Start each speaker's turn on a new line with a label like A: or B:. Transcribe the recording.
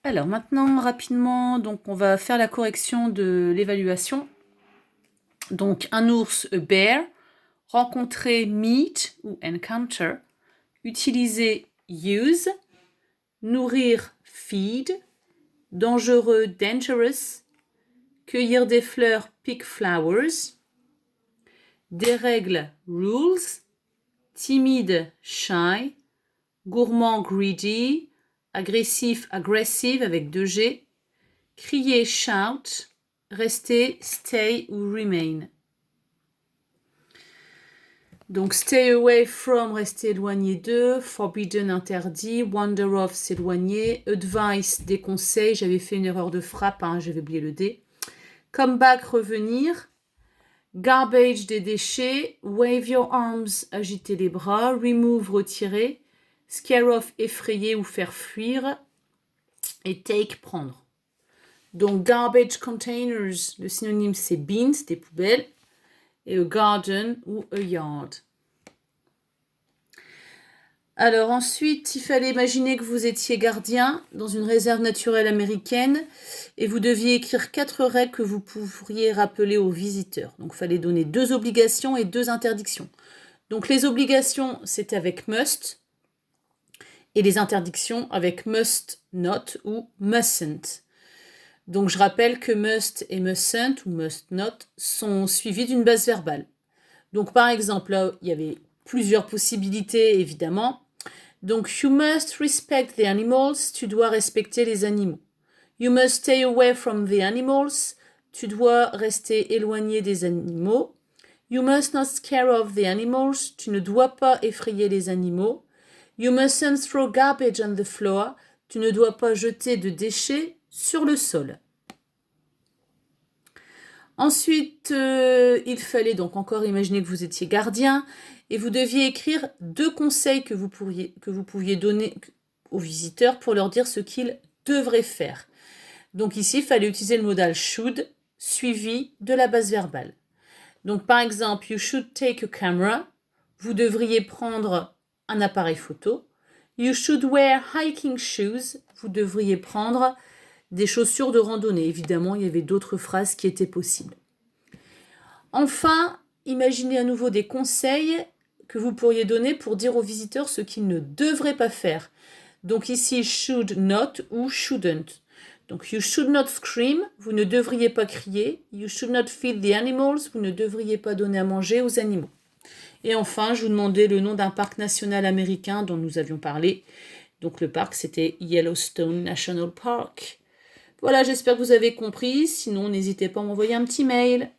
A: Alors maintenant, rapidement, donc on va faire la correction de l'évaluation. Donc un ours, a bear, rencontrer, meet ou encounter, utiliser, use, nourrir, feed, dangereux, dangerous, cueillir des fleurs, pick flowers, des règles, rules, timide, shy, gourmand, greedy, agressif, aggressive avec 2G, crier, shout, rester, stay ou remain. Donc stay away from, rester éloigné de, forbidden, interdit, wander off, s'éloigner, advice, des conseils, j'avais fait une erreur de frappe, j'avais oublié le D, come back, revenir, garbage, des déchets, wave your arms, agiter les bras, remove, retirer, scare off, effrayer ou faire fuir, et take, prendre. Donc garbage containers, le synonyme c'est bins, des poubelles, et a garden ou a yard. Alors ensuite, il fallait imaginer que vous étiez gardien dans une réserve naturelle américaine et vous deviez écrire 4 règles que vous pourriez rappeler aux visiteurs. Donc il fallait donner 2 obligations et 2 interdictions. Donc les obligations, c'était avec must et les interdictions avec must not ou mustn't. Donc je rappelle que must et mustn't ou must not sont suivis d'une base verbale. Donc par exemple, là, il y avait plusieurs possibilités évidemment. Donc, you must respect the animals, tu dois respecter les animaux. You must stay away from the animals, tu dois rester éloigné des animaux. You must not scare off the animals, tu ne dois pas effrayer les animaux. You mustn't throw garbage on the floor, tu ne dois pas jeter de déchets sur le sol. Ensuite, il fallait donc encore imaginer que vous étiez gardien et vous deviez écrire 2 conseils que vous pouviez donner aux visiteurs pour leur dire ce qu'ils devraient faire. Donc ici, il fallait utiliser le modal should suivi de la base verbale. Donc par exemple, you should take a camera. Vous devriez prendre un appareil photo. You should wear hiking shoes. Vous devriez prendre des chaussures de randonnée. Évidemment, il y avait d'autres phrases qui étaient possibles. Enfin, imaginez à nouveau des conseils que vous pourriez donner pour dire aux visiteurs ce qu'ils ne devraient pas faire. Donc ici, should not ou shouldn't. Donc, you should not scream, vous ne devriez pas crier. You should not feed the animals, vous ne devriez pas donner à manger aux animaux. Et enfin, je vous demandais le nom d'un parc national américain dont nous avions parlé. Donc le parc, c'était Yellowstone National Park. Voilà, j'espère que vous avez compris. Sinon, n'hésitez pas à m'envoyer un petit mail.